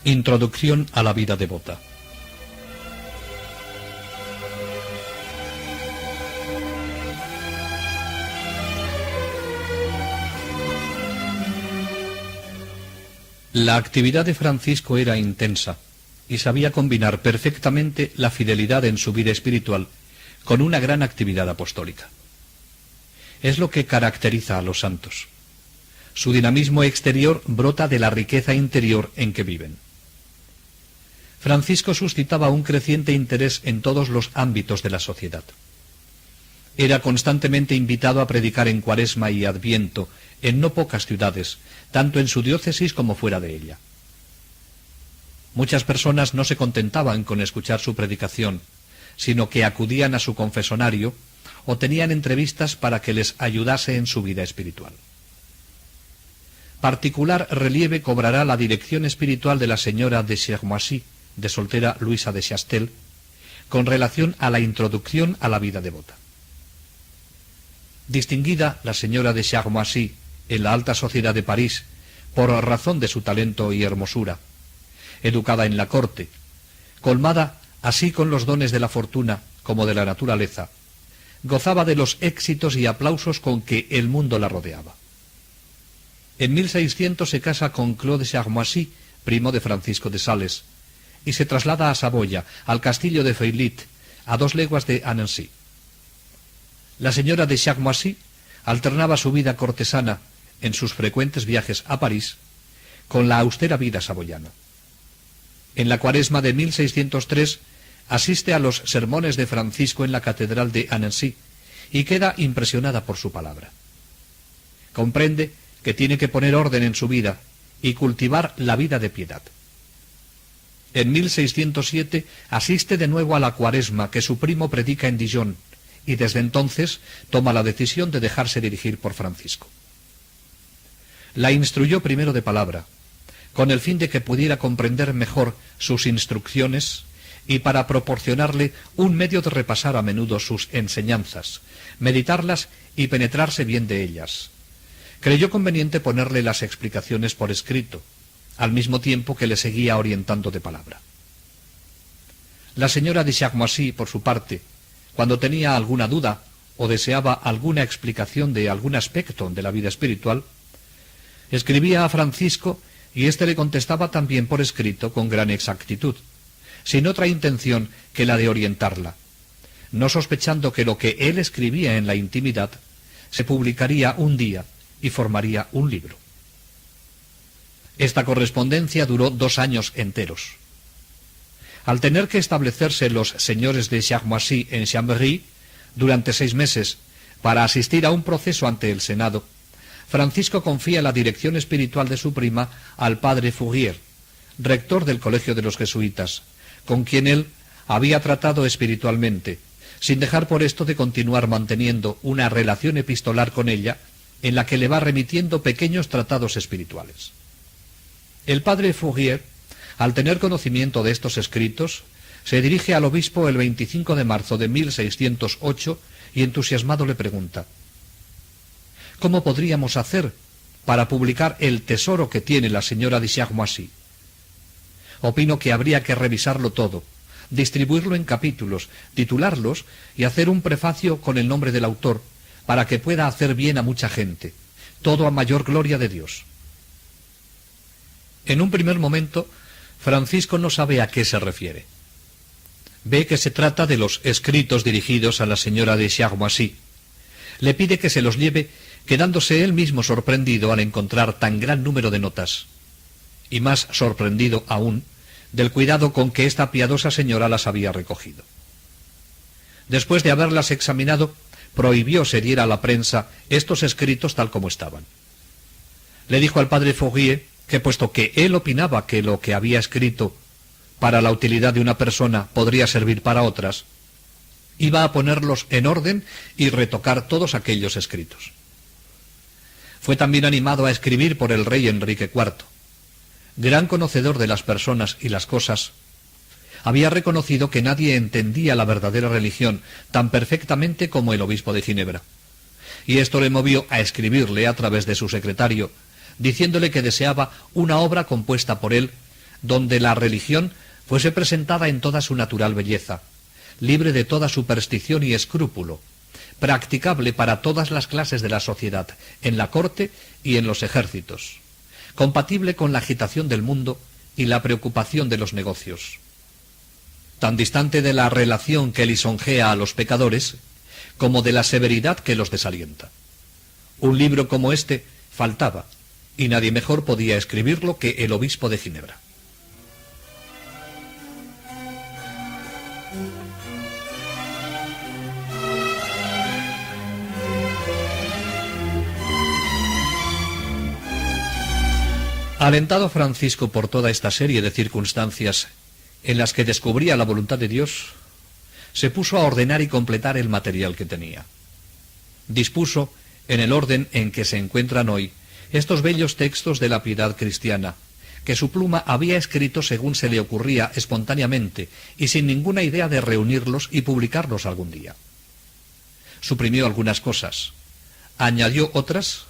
Introducción a la vida devota. La actividad de Francisco era intensa y sabía combinar perfectamente la fidelidad en su vida espiritual con una gran actividad apostólica. Es lo que caracteriza a los santos. Su dinamismo exterior brota de la riqueza interior en que viven. Francisco suscitaba un creciente interés en todos los ámbitos de la sociedad. Era constantemente invitado a predicar en Cuaresma y Adviento en no pocas ciudades, tanto en su diócesis como fuera de ella. Muchas personas no se contentaban con escuchar su predicación, sino que acudían a su confesonario o tenían entrevistas para que les ayudase en su vida espiritual. Particular relieve cobrará la dirección espiritual de la señora de Chermoisy, de soltera Luisa de Chastel, con relación a la introducción a la vida devota. Distinguida la señora de Chermoisy en la alta sociedad de París por razón de su talento y hermosura, educada en la corte, colmada así con los dones de la fortuna como de la naturaleza, gozaba de los éxitos y aplausos con que el mundo la rodeaba. En 1600 se casa con Claude de Chermoisy, primo de Francisco de Sales, y se traslada a Saboya, al castillo de Feuillet, a 2 leguas de Annecy. La señora de Chermoisy alternaba su vida cortesana en sus frecuentes viajes a París con la austera vida saboyana. En la Cuaresma de 1603 asiste a los sermones de Francisco en la catedral de Annecy y queda impresionada por su palabra. Comprende que tiene que poner orden en su vida y cultivar la vida de piedad. En 1607 asiste de nuevo a la Cuaresma que su primo predica en Dijon y desde entonces toma la decisión de dejarse dirigir por Francisco. La instruyó primero de palabra, con el fin de que pudiera comprender mejor sus instrucciones y para proporcionarle un medio de repasar a menudo sus enseñanzas, meditarlas y penetrarse bien de ellas. Creyó conveniente ponerle las explicaciones por escrito, al mismo tiempo que le seguía orientando de palabra. La señora de Chermoisy, por su parte, cuando tenía alguna duda o deseaba alguna explicación de algún aspecto de la vida espiritual, escribía a Francisco y éste le contestaba también por escrito con gran exactitud, sin otra intención que la de orientarla, no sospechando que lo que él escribía en la intimidad se publicaría un día y formaría un libro. Esta correspondencia duró 2 años enteros. Al tener que establecerse los señores de Chermoisy en Chambéry durante 6 meses para asistir a un proceso ante el Senado, Francisco confía la dirección espiritual de su prima al padre Fourier, rector del Colegio de los Jesuitas, con quien él había tratado espiritualmente, sin dejar por esto de continuar manteniendo una relación epistolar con ella, en la que le va remitiendo pequeños tratados espirituales. El padre Fourier, al tener conocimiento de estos escritos, se dirige al obispo el 25 de marzo de 1608 y entusiasmado le pregunta: ¿cómo podríamos hacer para publicar el tesoro que tiene la señora de Chermoisy? Opino que habría que revisarlo todo, distribuirlo en capítulos, titularlos y hacer un prefacio con el nombre del autor, para que pueda hacer bien a mucha gente, todo a mayor gloria de Dios. En un primer momento, Francisco no sabe a qué se refiere. Ve que se trata de los escritos dirigidos a la señora de Chermoisy. Le pide que se los lleve, quedándose él mismo sorprendido al encontrar tan gran número de notas, y más sorprendido aún del cuidado con que esta piadosa señora las había recogido. Después de haberlas examinado, prohibió se diera a la prensa estos escritos tal como estaban. Le dijo al padre Fourier que, puesto que él opinaba que lo que había escrito para la utilidad de una persona podría servir para otras, iba a ponerlos en orden y retocar todos aquellos escritos. Fue también animado a escribir por el rey Enrique IV. Gran conocedor de las personas y las cosas, había reconocido que nadie entendía la verdadera religión tan perfectamente como el obispo de Ginebra, y esto le movió a escribirle a través de su secretario, diciéndole que deseaba una obra compuesta por él donde la religión fuese presentada en toda su natural belleza, libre de toda superstición y escrúpulo, practicable para todas las clases de la sociedad, en la corte y en los ejércitos, compatible con la agitación del mundo y la preocupación de los negocios. Tan distante de la relación que lisonjea a los pecadores, como de la severidad que los desalienta. Un libro como este faltaba, y nadie mejor podía escribirlo que el obispo de Ginebra. Alentado Francisco por toda esta serie de circunstancias en las que descubría la voluntad de Dios, se puso a ordenar y completar el material que tenía. Dispuso, en el orden en que se encuentran hoy, estos bellos textos de la piedad cristiana, que su pluma había escrito según se le ocurría espontáneamente y sin ninguna idea de reunirlos y publicarlos algún día. Suprimió algunas cosas, añadió otras,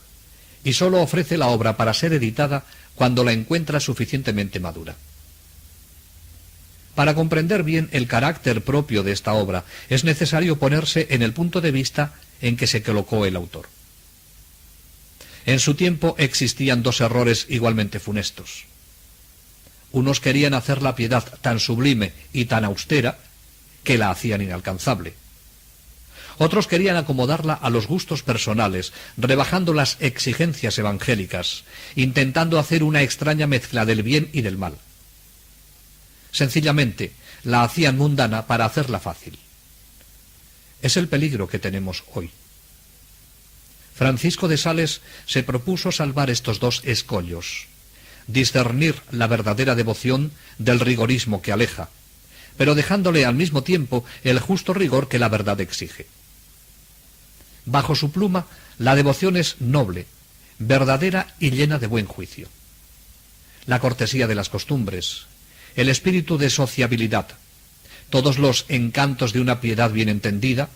y sólo ofrece la obra para ser editada cuando la encuentra suficientemente madura. Para comprender bien el carácter propio de esta obra, es necesario ponerse en el punto de vista en que se colocó el autor. En su tiempo existían dos errores igualmente funestos. Unos querían hacer la piedad tan sublime y tan austera que la hacían inalcanzable. Otros querían acomodarla a los gustos personales, rebajando las exigencias evangélicas, intentando hacer una extraña mezcla del bien y del mal. Sencillamente, la hacían mundana para hacerla fácil. Es el peligro que tenemos hoy. Francisco de Sales se propuso salvar estos dos escollos, discernir la verdadera devoción del rigorismo que aleja, pero dejándole al mismo tiempo el justo rigor que la verdad exige. Bajo su pluma, la devoción es noble, verdadera y llena de buen juicio. La cortesía de las costumbres, el espíritu de sociabilidad, todos los encantos de una piedad bien entendida,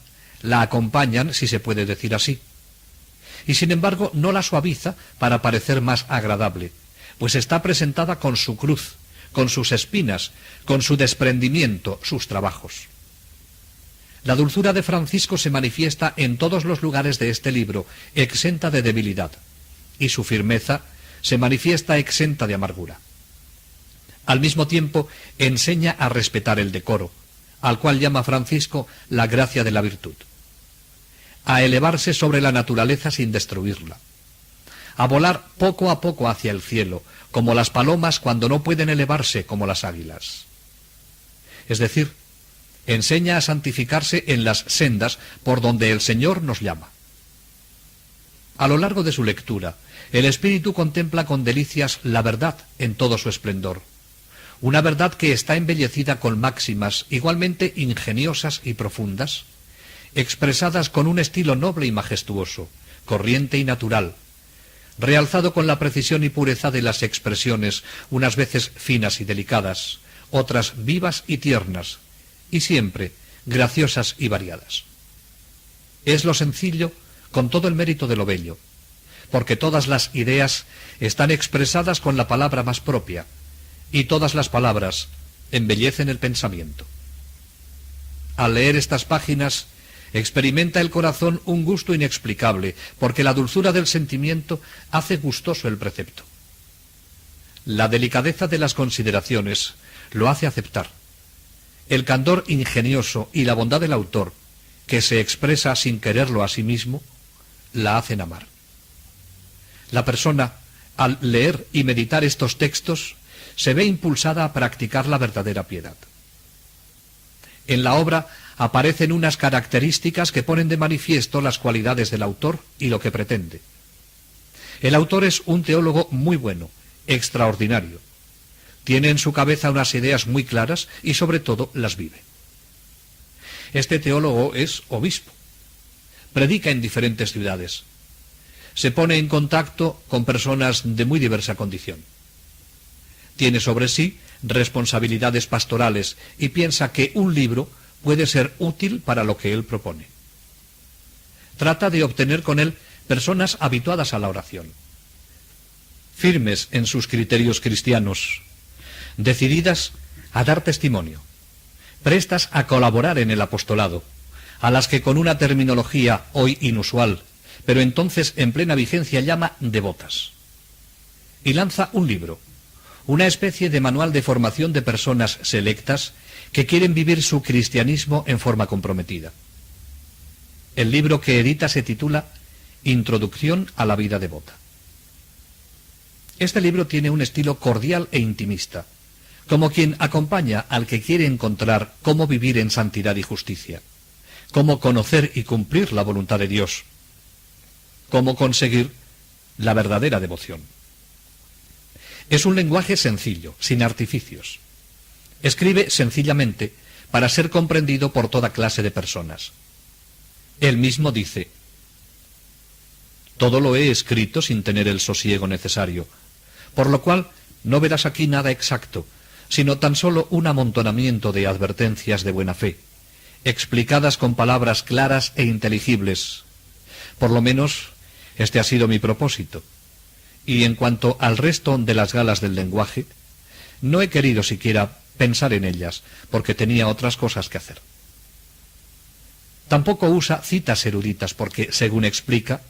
la acompañan, si se puede decir así. Y sin embargo no la suaviza para parecer más agradable, pues está presentada con su cruz, con sus espinas, con su desprendimiento, sus trabajos. La dulzura de Francisco se manifiesta en todos los lugares de este libro, exenta de debilidad, y su firmeza se manifiesta exenta de amargura. Al mismo tiempo, enseña a respetar el decoro, al cual llama Francisco la gracia de la virtud, a elevarse sobre la naturaleza sin destruirla, a volar poco a poco hacia el cielo, como las palomas cuando no pueden elevarse como las águilas. Es decir, enseña a santificarse en las sendas por donde el Señor nos llama. A lo largo de su lectura, el espíritu contempla con delicias la verdad en todo su esplendor, una verdad que está embellecida con máximas igualmente ingeniosas y profundas, expresadas con un estilo noble y majestuoso, corriente y natural, realzado con la precisión y pureza de las expresiones, unas veces finas y delicadas, otras vivas y tiernas, y siempre graciosas y variadas. Es lo sencillo con todo el mérito de lo bello, porque todas las ideas están expresadas con la palabra más propia, y todas las palabras embellecen el pensamiento. Al leer estas páginas, experimenta el corazón un gusto inexplicable, porque la dulzura del sentimiento hace gustoso el precepto. La delicadeza de las consideraciones lo hace aceptar. El candor ingenioso y la bondad del autor, que se expresa sin quererlo a sí mismo, la hacen amar. La persona, al leer y meditar estos textos, se ve impulsada a practicar la verdadera piedad. En la obra aparecen unas características que ponen de manifiesto las cualidades del autor y lo que pretende. El autor es un teólogo muy bueno, extraordinario. Tiene en su cabeza unas ideas muy claras y sobre todo las vive. Este teólogo es obispo. Predica en diferentes ciudades. Se pone en contacto con personas de muy diversa condición. Tiene sobre sí responsabilidades pastorales y piensa que un libro puede ser útil para lo que él propone. Trata de obtener con él personas habituadas a la oración, firmes en sus criterios cristianos, decididas a dar testimonio, prestas a colaborar en el apostolado, a las que con una terminología hoy inusual, pero entonces en plena vigencia, llama devotas. Y lanza un libro, una especie de manual de formación de personas selectas que quieren vivir su cristianismo en forma comprometida. El libro que edita se titula Introducción a la vida devota. Este libro tiene un estilo cordial e intimista, como quien acompaña al que quiere encontrar cómo vivir en santidad y justicia, cómo conocer y cumplir la voluntad de Dios, cómo conseguir la verdadera devoción. Es un lenguaje sencillo, sin artificios. Escribe sencillamente para ser comprendido por toda clase de personas. Él mismo dice: todo lo he escrito sin tener el sosiego necesario, por lo cual no verás aquí nada exacto, sino tan solo un amontonamiento de advertencias de buena fe, explicadas con palabras claras e inteligibles. Por lo menos, este ha sido mi propósito. Y en cuanto al resto de las galas del lenguaje, no he querido siquiera pensar en ellas, porque tenía otras cosas que hacer. Tampoco usa citas eruditas, porque, según explica,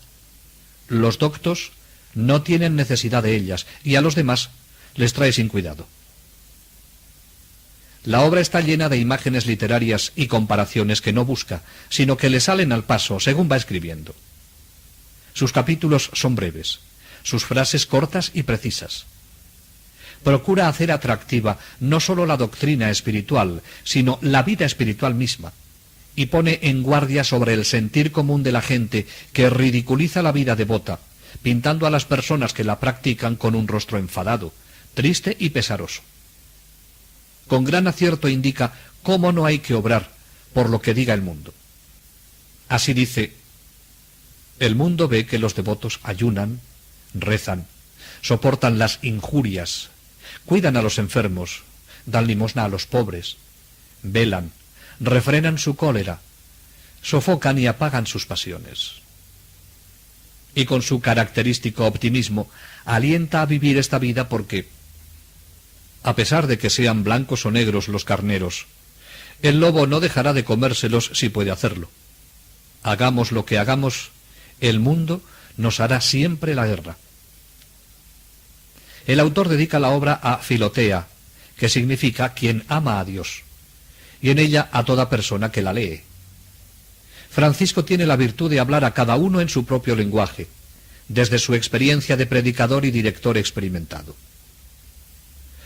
los doctos no tienen necesidad de ellas, y a los demás les trae sin cuidado. La obra está llena de imágenes literarias y comparaciones que no busca, sino que le salen al paso según va escribiendo. Sus capítulos son breves, sus frases cortas y precisas. Procura hacer atractiva no sólo la doctrina espiritual, sino la vida espiritual misma, y pone en guardia sobre el sentir común de la gente que ridiculiza la vida devota, pintando a las personas que la practican con un rostro enfadado, triste y pesaroso. Con gran acierto indica cómo no hay que obrar por lo que diga el mundo. Así dice: el mundo ve que los devotos ayunan, rezan, soportan las injurias, cuidan a los enfermos, dan limosna a los pobres, velan, refrenan su cólera, sofocan y apagan sus pasiones. Y con su característico optimismo alienta a vivir esta vida porque, a pesar de que sean blancos o negros los carneros, el lobo no dejará de comérselos si puede hacerlo. Hagamos lo que hagamos, el mundo nos hará siempre la guerra. El autor dedica la obra a Filotea, que significa quien ama a Dios, y en ella a toda persona que la lee. Francisco tiene la virtud de hablar a cada uno en su propio lenguaje, desde su experiencia de predicador y director experimentado.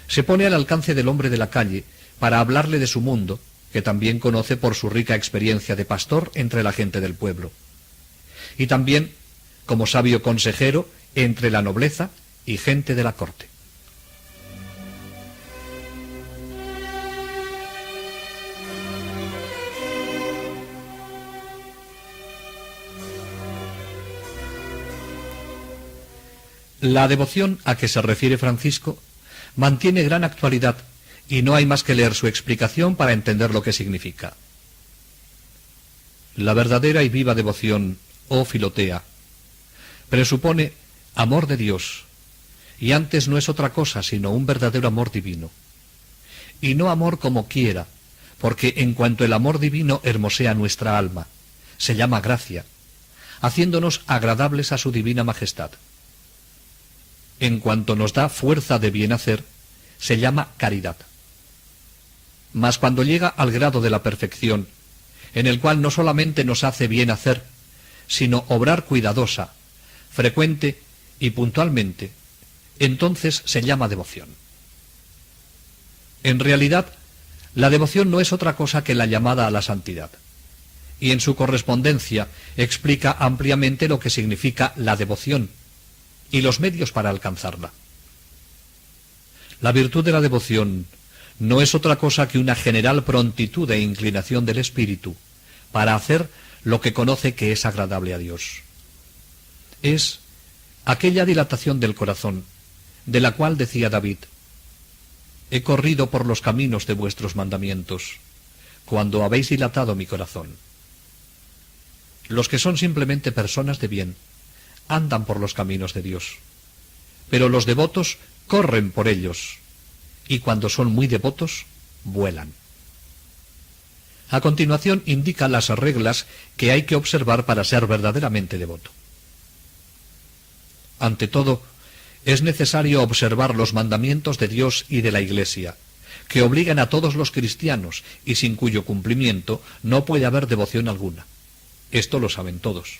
Se pone al alcance del hombre de la calle para hablarle de su mundo, que también conoce por su rica experiencia de pastor entre la gente del pueblo, y también como sabio consejero entre la nobleza y gente de la corte. La devoción a que se refiere Francisco mantiene gran actualidad y no hay más que leer su explicación para entender lo que significa. La verdadera y viva devoción, oh Filotea, presupone amor de Dios, y antes no es otra cosa sino un verdadero amor divino. Y no amor como quiera, porque en cuanto el amor divino hermosea nuestra alma, se llama gracia, haciéndonos agradables a su divina majestad. En cuanto nos da fuerza de bien hacer, se llama caridad. Mas cuando llega al grado de la perfección, en el cual no solamente nos hace bien hacer, sino obrar cuidadosa, frecuente y puntualmente, entonces se llama devoción. En realidad, la devoción no es otra cosa que la llamada a la santidad, y en su correspondencia explica ampliamente lo que significa la devoción y los medios para alcanzarla. La virtud de la devoción no es otra cosa que una general prontitud e inclinación del espíritu para hacer lo que conoce que es agradable a Dios. Es aquella dilatación del corazón, de la cual decía David: he corrido por los caminos de vuestros mandamientos, cuando habéis dilatado mi corazón. Los que son simplemente personas de bien, andan por los caminos de Dios, pero los devotos corren por ellos, y cuando son muy devotos, vuelan. A continuación indica las reglas que hay que observar para ser verdaderamente devoto. Ante todo, es necesario observar los mandamientos de Dios y de la Iglesia, que obligan a todos los cristianos y sin cuyo cumplimiento no puede haber devoción alguna. Esto lo saben todos.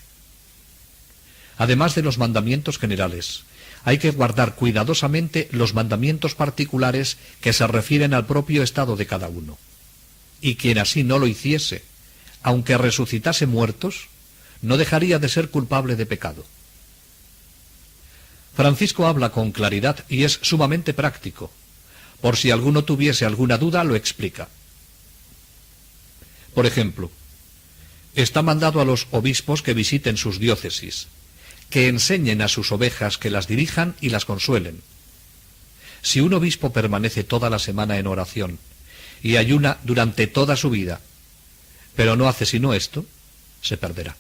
Además de los mandamientos generales, hay que guardar cuidadosamente los mandamientos particulares que se refieren al propio estado de cada uno. Y quien así no lo hiciese, aunque resucitase muertos, no dejaría de ser culpable de pecado. Francisco habla con claridad y es sumamente práctico. Por si alguno tuviese alguna duda, lo explica. Por ejemplo, está mandado a los obispos que visiten sus diócesis, que enseñen a sus ovejas, que las dirijan y las consuelen. Si un obispo permanece toda la semana en oración y ayuna durante toda su vida, pero no hace sino esto, se perderá.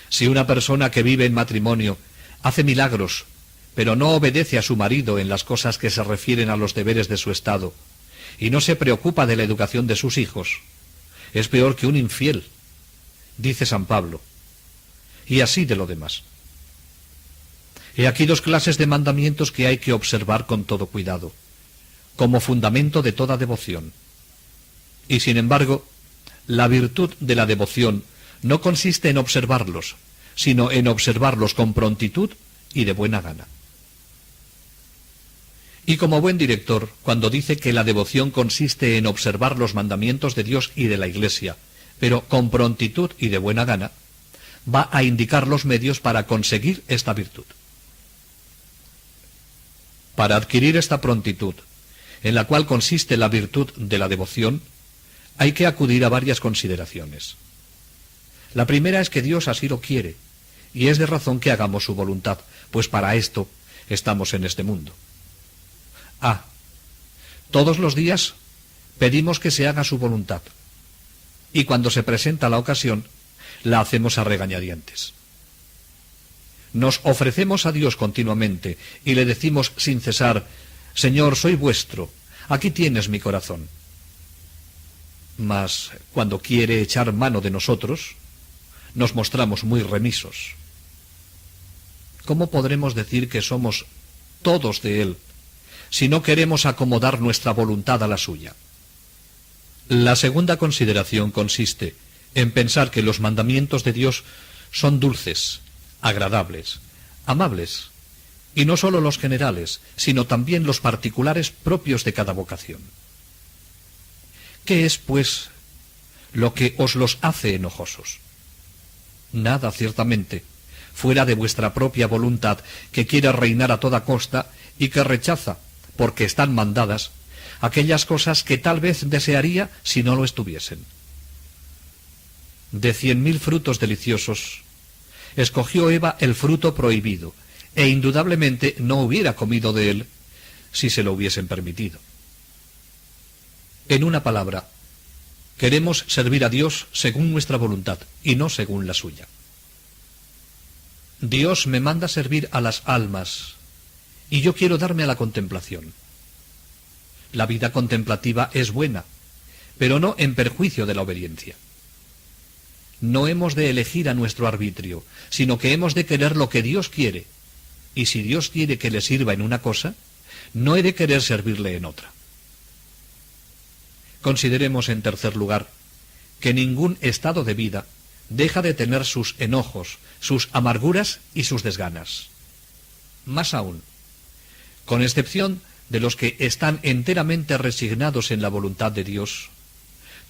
Si una persona que vive en matrimonio hace milagros, pero no obedece a su marido en las cosas que se refieren a los deberes de su estado, y no se preocupa de la educación de sus hijos, es peor que un infiel, dice San Pablo, y así de lo demás. He aquí dos clases de mandamientos que hay que observar con todo cuidado, como fundamento de toda devoción. Y sin embargo, la virtud de la devoción no consiste en observarlos, sino en observarlos con prontitud y de buena gana. Y como buen director, cuando dice que la devoción consiste en observar los mandamientos de Dios y de la Iglesia, pero con prontitud y de buena gana, va a indicar los medios para conseguir esta virtud. Para adquirir esta prontitud, en la cual consiste la virtud de la devoción, hay que acudir a varias consideraciones. La primera es que Dios así lo quiere, y es de razón que hagamos su voluntad, pues para esto estamos en este mundo. Todos los días pedimos que se haga su voluntad, y cuando se presenta la ocasión, la hacemos a regañadientes. Nos ofrecemos a Dios continuamente y le decimos sin cesar: Señor, soy vuestro, aquí tienes mi corazón. Mas cuando quiere echar mano de nosotros, nos mostramos muy remisos. ¿Cómo podremos decir que somos todos de Él si no queremos acomodar nuestra voluntad a la suya? La segunda consideración consiste en pensar que los mandamientos de Dios son dulces, agradables, amables, y no sólo los generales, sino también los particulares propios de cada vocación. ¿Qué es, pues, lo que os los hace enojosos? Nada, ciertamente, fuera de vuestra propia voluntad, que quiere reinar a toda costa y que rechaza, porque están mandadas, aquellas cosas que tal vez desearía si no lo estuviesen. De 100.000 frutos deliciosos, escogió Eva el fruto prohibido, e indudablemente no hubiera comido de él si se lo hubiesen permitido. En una palabra, queremos servir a Dios según nuestra voluntad y no según la suya. Dios me manda servir a las almas, y yo quiero darme a la contemplación. La vida contemplativa es buena, pero no en perjuicio de la obediencia. No hemos de elegir a nuestro arbitrio, sino que hemos de querer lo que Dios quiere, y si Dios quiere que le sirva en una cosa, no he de querer servirle en otra. Consideremos, en tercer lugar, que ningún estado de vida deja de tener sus enojos, sus amarguras y sus desganas. Más aún, con excepción de los que están enteramente resignados en la voluntad de Dios,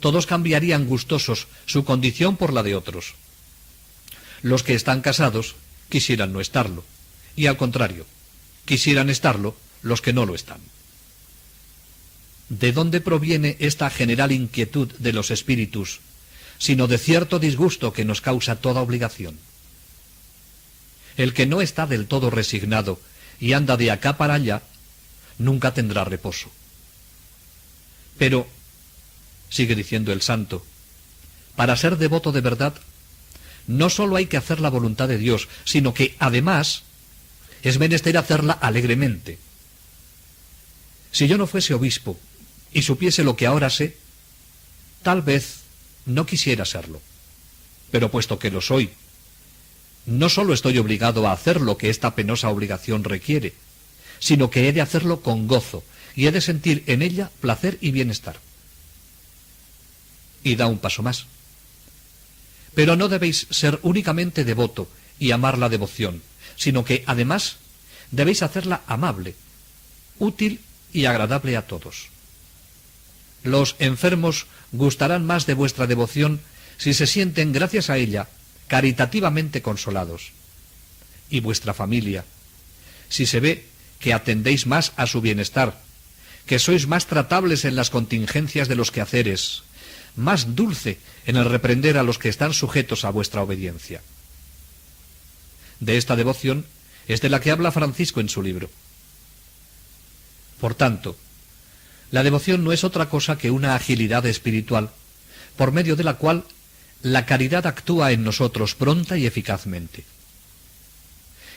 todos cambiarían gustosos su condición por la de otros. Los que están casados quisieran no estarlo, y al contrario, quisieran estarlo los que no lo están. ¿De dónde proviene esta general inquietud de los espíritus, sino de cierto disgusto que nos causa toda obligación? El que no está del todo resignado y anda de acá para allá, nunca tendrá reposo. Pero, sigue diciendo el santo, para ser devoto de verdad, no sólo hay que hacer la voluntad de Dios, sino que, además, es menester hacerla alegremente. Si yo no fuese obispo y supiese lo que ahora sé, tal vez no quisiera serlo. Pero puesto que lo soy, no solo estoy obligado a hacer lo que esta penosa obligación requiere, sino que he de hacerlo con gozo y he de sentir en ella placer y bienestar. Y da un paso más. Pero no debéis ser únicamente devoto y amar la devoción, sino que además debéis hacerla amable, útil y agradable a todos. Los enfermos gustarán más de vuestra devoción si se sienten, gracias a ella, caritativamente consolados. Y vuestra familia, si se ve que atendéis más a su bienestar, que sois más tratables en las contingencias de los quehaceres, más dulce en el reprender a los que están sujetos a vuestra obediencia. De esta devoción es de la que habla Francisco en su libro. Por tanto, la devoción no es otra cosa que una agilidad espiritual, por medio de la cual la caridad actúa en nosotros pronta y eficazmente.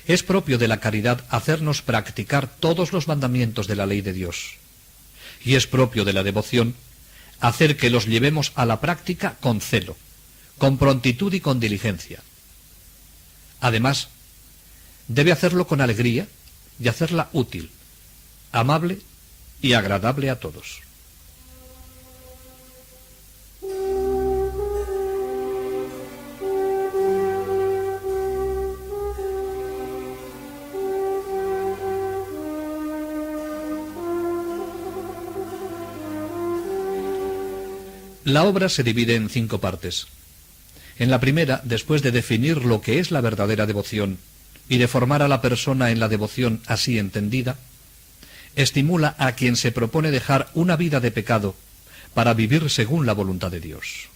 Es propio de la caridad hacernos practicar todos los mandamientos de la ley de Dios, y es propio de la devoción hacer que los llevemos a la práctica con celo, con prontitud y con diligencia. Además, debe hacerlo con alegría y hacerla útil, amable y agradable a todos. La obra se divide en 5 partes. En la primera, después de definir lo que es la verdadera devoción y de formar a la persona en la devoción así entendida, estimula a quien se propone dejar una vida de pecado para vivir según la voluntad de Dios.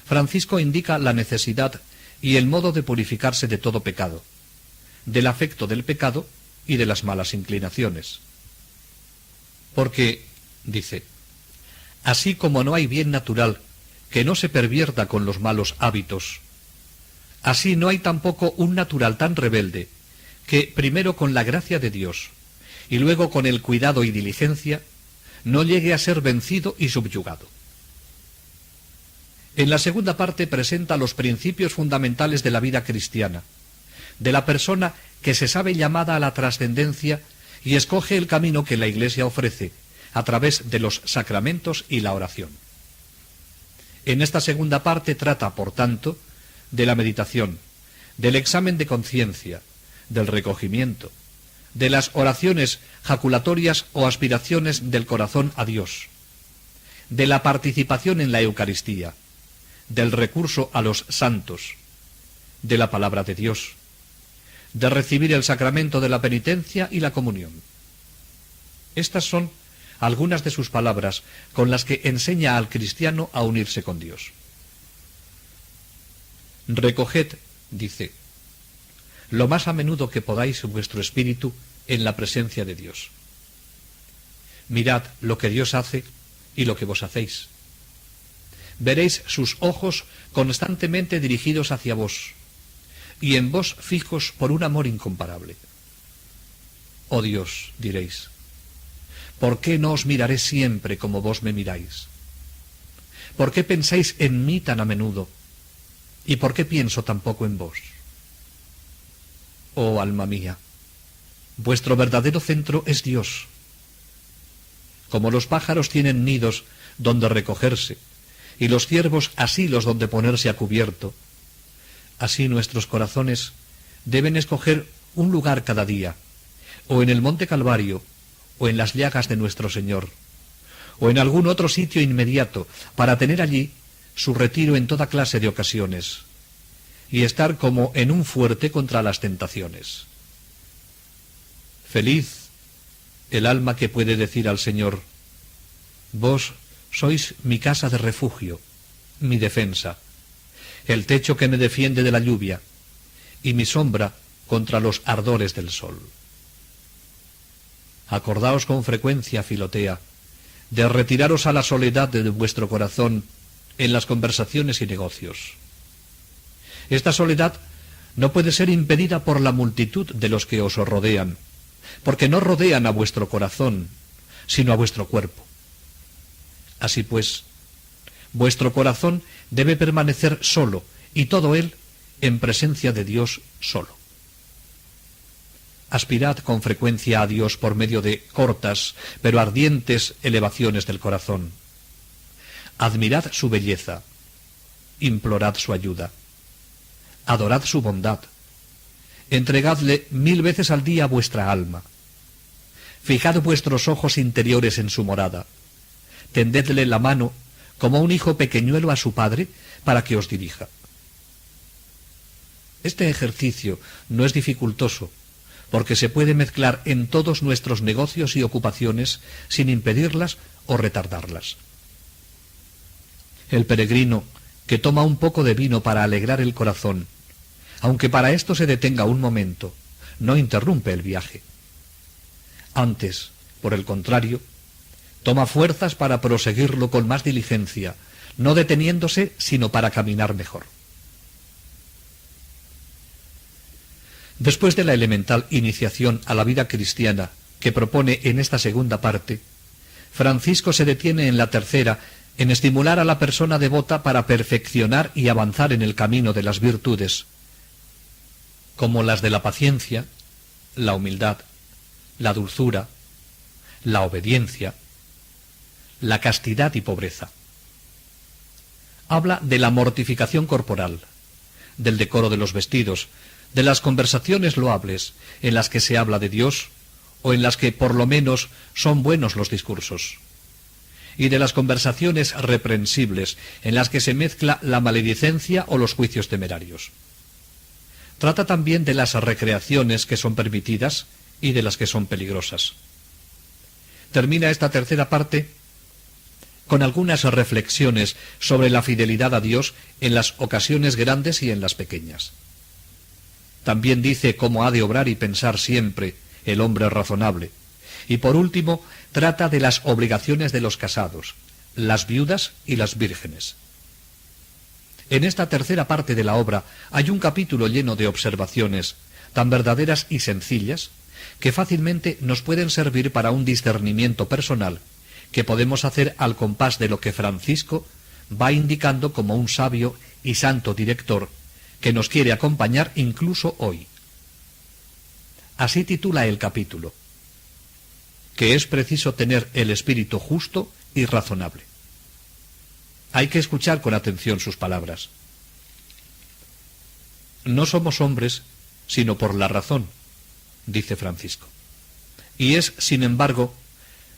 Francisco indica la necesidad y el modo de purificarse de todo pecado, del afecto del pecado y de las malas inclinaciones. Porque, dice, así como no hay bien natural que no se pervierta con los malos hábitos, así no hay tampoco un natural tan rebelde que, primero con la gracia de Dios y luego con el cuidado y diligencia, no llegue a ser vencido y subyugado. En la segunda parte presenta los principios fundamentales de la vida cristiana, de la persona que se sabe llamada a la trascendencia y escoge el camino que la Iglesia ofrece, a través de los sacramentos y la oración. En esta segunda parte trata, por tanto, de la meditación, del examen de conciencia, del recogimiento, de las oraciones jaculatorias o aspiraciones del corazón a Dios, de la participación en la Eucaristía, del recurso a los santos, de la palabra de Dios, de recibir el sacramento de la penitencia y la comunión. Estas son algunas de sus palabras con las que enseña al cristiano a unirse con Dios. Recoged, dice, lo más a menudo que podáis vuestro espíritu en la presencia de Dios. Mirad lo que Dios hace y lo que vos hacéis. Veréis sus ojos constantemente dirigidos hacia vos, y en vos fijos por un amor incomparable. Oh Dios, diréis, ¿por qué no os miraré siempre como vos me miráis? ¿Por qué pensáis en mí tan a menudo? ¿Y por qué pienso tan poco en vos? Oh alma mía, vuestro verdadero centro es Dios. Como los pájaros tienen nidos donde recogerse, y los ciervos asilos donde ponerse a cubierto, así nuestros corazones deben escoger un lugar cada día, o en el monte Calvario, o en las llagas de nuestro Señor, o en algún otro sitio inmediato, para tener allí su retiro en toda clase de ocasiones, y estar como en un fuerte contra las tentaciones. Feliz el alma que puede decir al Señor, vos sois mi casa de refugio, mi defensa, el techo que me defiende de la lluvia, y mi sombra contra los ardores del sol. Acordaos con frecuencia, Filotea, de retiraros a la soledad de vuestro corazón en las conversaciones y negocios. Esta soledad no puede ser impedida por la multitud de los que os rodean, porque no rodean a vuestro corazón, sino a vuestro cuerpo. Así pues, vuestro corazón debe permanecer solo, y todo él en presencia de Dios solo. Aspirad con frecuencia a Dios por medio de cortas, pero ardientes elevaciones del corazón. Admirad su belleza, implorad su ayuda, adorad su bondad, entregadle 1000 veces al día vuestra alma. Fijad vuestros ojos interiores en su morada, tendedle la mano como un hijo pequeñuelo a su padre para que os dirija. Este ejercicio no es dificultoso, porque se puede mezclar en todos nuestros negocios y ocupaciones sin impedirlas o retardarlas. El peregrino que toma un poco de vino para alegrar el corazón, aunque para esto se detenga un momento, no interrumpe el viaje. Antes, por el contrario, toma fuerzas para proseguirlo con más diligencia, no deteniéndose sino para caminar mejor. Después de la elemental iniciación a la vida cristiana que propone en esta segunda parte, Francisco se detiene en la tercera en estimular a la persona devota para perfeccionar y avanzar en el camino de las virtudes, como las de la paciencia, la humildad, la dulzura, la obediencia, la castidad y pobreza. Habla de la mortificación corporal, del decoro de los vestidos, de las conversaciones loables en las que se habla de Dios o en las que por lo menos son buenos los discursos, y de las conversaciones reprensibles en las que se mezcla la maledicencia o los juicios temerarios. Trata también de las recreaciones que son permitidas y de las que son peligrosas. Termina esta tercera parte con algunas reflexiones sobre la fidelidad a Dios en las ocasiones grandes y en las pequeñas. También dice cómo ha de obrar y pensar siempre el hombre razonable. Y por último, trata de las obligaciones de los casados, las viudas y las vírgenes. En esta tercera parte de la obra hay un capítulo lleno de observaciones tan verdaderas y sencillas que fácilmente nos pueden servir para un discernimiento personal que podemos hacer al compás de lo que Francisco va indicando como un sabio y santo director que nos quiere acompañar incluso hoy. Así titula el capítulo, que es preciso tener el espíritu justo y razonable. Hay que escuchar con atención sus palabras. No somos hombres sino por la razón, dice Francisco. Y es, sin embargo,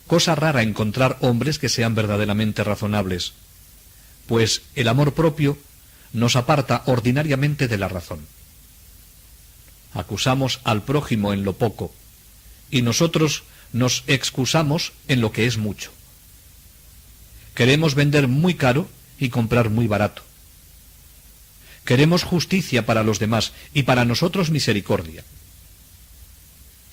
cosa rara encontrar hombres que sean verdaderamente razonables, pues el amor propio nos aparta ordinariamente de la razón. Acusamos al prójimo en lo poco, y nosotros nos excusamos en lo que es mucho. Queremos vender muy caro y comprar muy barato. Queremos justicia para los demás y para nosotros misericordia.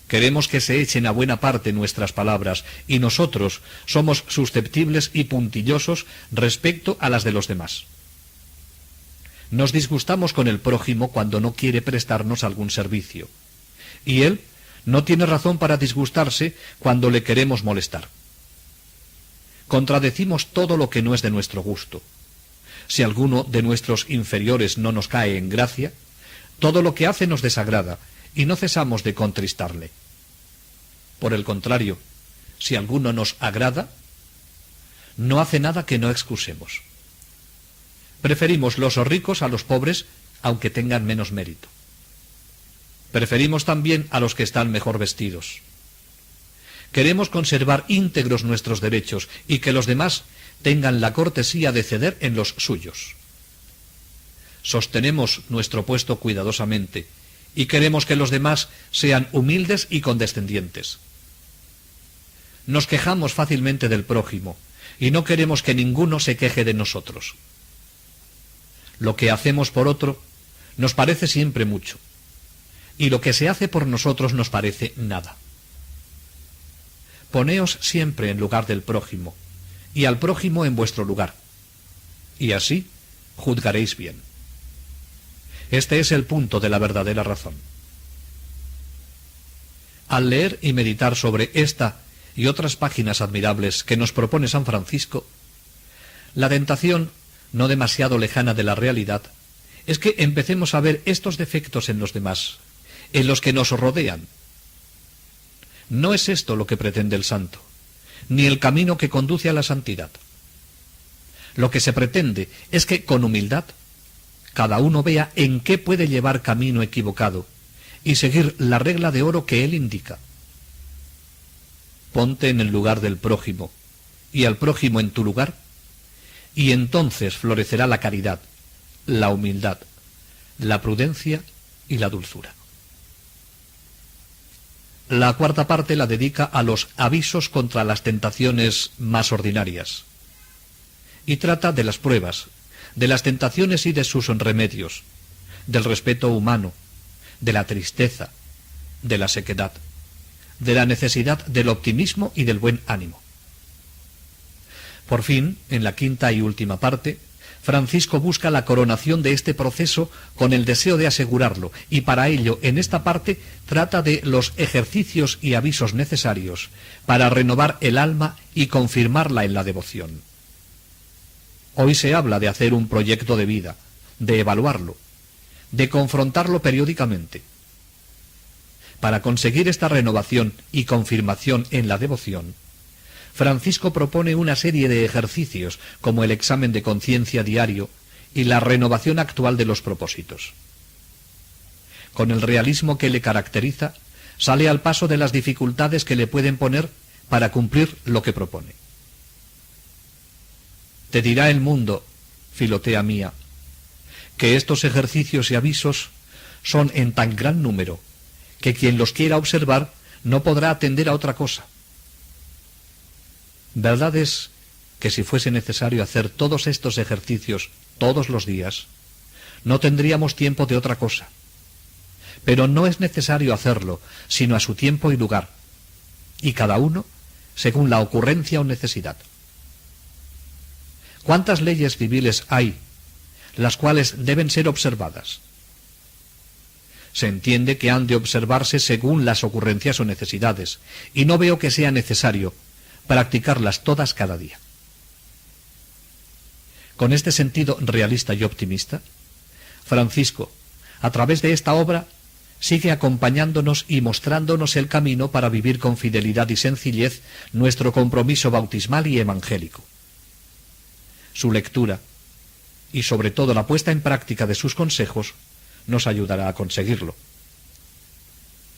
Queremos que se echen a buena parte nuestras palabras y nosotros somos susceptibles y puntillosos respecto a las de los demás. Nos disgustamos con el prójimo cuando no quiere prestarnos algún servicio, y él no tiene razón para disgustarse cuando le queremos molestar. Contradecimos todo lo que no es de nuestro gusto. Si alguno de nuestros inferiores no nos cae en gracia, todo lo que hace nos desagrada y no cesamos de contristarle. Por el contrario, si alguno nos agrada, no hace nada que no excusemos. Preferimos los ricos a los pobres, aunque tengan menos mérito. Preferimos también a los que están mejor vestidos. Queremos conservar íntegros nuestros derechos y que los demás tengan la cortesía de ceder en los suyos. Sostenemos nuestro puesto cuidadosamente y queremos que los demás sean humildes y condescendientes. Nos quejamos fácilmente del prójimo y no queremos que ninguno se queje de nosotros. Lo que hacemos por otro nos parece siempre mucho, y lo que se hace por nosotros nos parece nada. Poneos siempre en lugar del prójimo, y al prójimo en vuestro lugar, y así juzgaréis bien. Este es el punto de la verdadera razón. Al leer y meditar sobre esta y otras páginas admirables que nos propone San Francisco, la tentación, no demasiado lejana de la realidad, es que empecemos a ver estos defectos en los demás, en los que nos rodean. No es esto lo que pretende el santo, ni el camino que conduce a la santidad. Lo que se pretende es que, con humildad, cada uno vea en qué puede llevar camino equivocado y seguir la regla de oro que él indica. Ponte en el lugar del prójimo y al prójimo en tu lugar, y entonces florecerá la caridad, la humildad, la prudencia y la dulzura. La cuarta parte la dedica a los avisos contra las tentaciones más ordinarias, y trata de las pruebas, de las tentaciones y de sus remedios, del respeto humano, de la tristeza, de la sequedad, de la necesidad del optimismo y del buen ánimo. Por fin, en la quinta y última parte, Francisco busca la coronación de este proceso con el deseo de asegurarlo, y para ello, en esta parte, trata de los ejercicios y avisos necesarios para renovar el alma y confirmarla en la devoción. Hoy se habla de hacer un proyecto de vida, de evaluarlo, de confrontarlo periódicamente. Para conseguir esta renovación y confirmación en la devoción, Francisco propone una serie de ejercicios como el examen de conciencia diario y la renovación actual de los propósitos. Con el realismo que le caracteriza, sale al paso de las dificultades que le pueden poner para cumplir lo que propone. Te dirá el mundo, Filotea mía, que estos ejercicios y avisos son en tan gran número que quien los quiera observar no podrá atender a otra cosa. Verdad es que si fuese necesario hacer todos estos ejercicios todos los días, no tendríamos tiempo de otra cosa. Pero no es necesario hacerlo, sino a su tiempo y lugar, y cada uno según la ocurrencia o necesidad. ¿Cuántas leyes civiles hay, las cuales deben ser observadas? Se entiende que han de observarse según las ocurrencias o necesidades, y no veo que sea necesario practicarlas todas cada día. Con este sentido realista y optimista, Francisco, a través de esta obra, sigue acompañándonos y mostrándonos el camino para vivir con fidelidad y sencillez nuestro compromiso bautismal y evangélico. Su lectura, y sobre todo la puesta en práctica de sus consejos, nos ayudará a conseguirlo.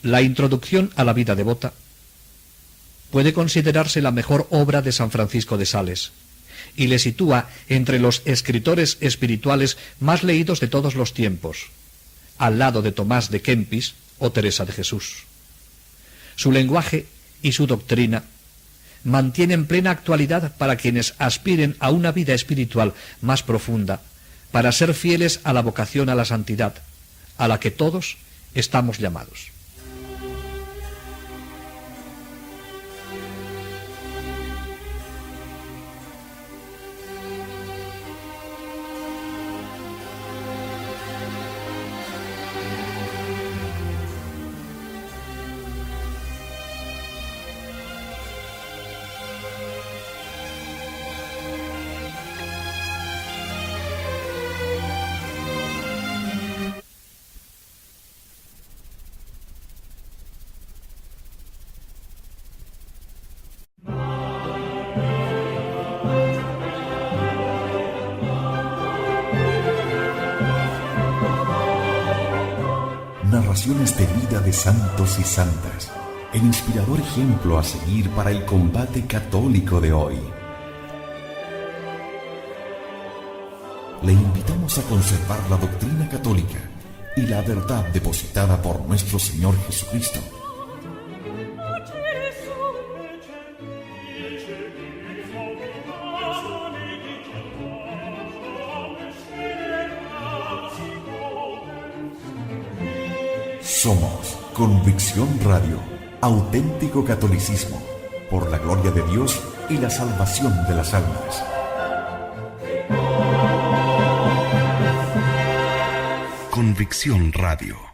La introducción a la vida devota puede considerarse la mejor obra de San Francisco de Sales, y le sitúa entre los escritores espirituales más leídos de todos los tiempos, al lado de Tomás de Kempis o Teresa de Jesús. Su lenguaje y su doctrina mantienen plena actualidad para quienes aspiren a una vida espiritual más profunda, para ser fieles a la vocación a la santidad, a la que todos estamos llamados. Narraciones de vida de santos y santas, el inspirador ejemplo a seguir para el combate católico de hoy. Le invitamos a conservar la doctrina católica y la verdad depositada por nuestro Señor Jesucristo. Somos Convicción Radio, auténtico catolicismo, por la gloria de Dios y la salvación de las almas. Convicción Radio.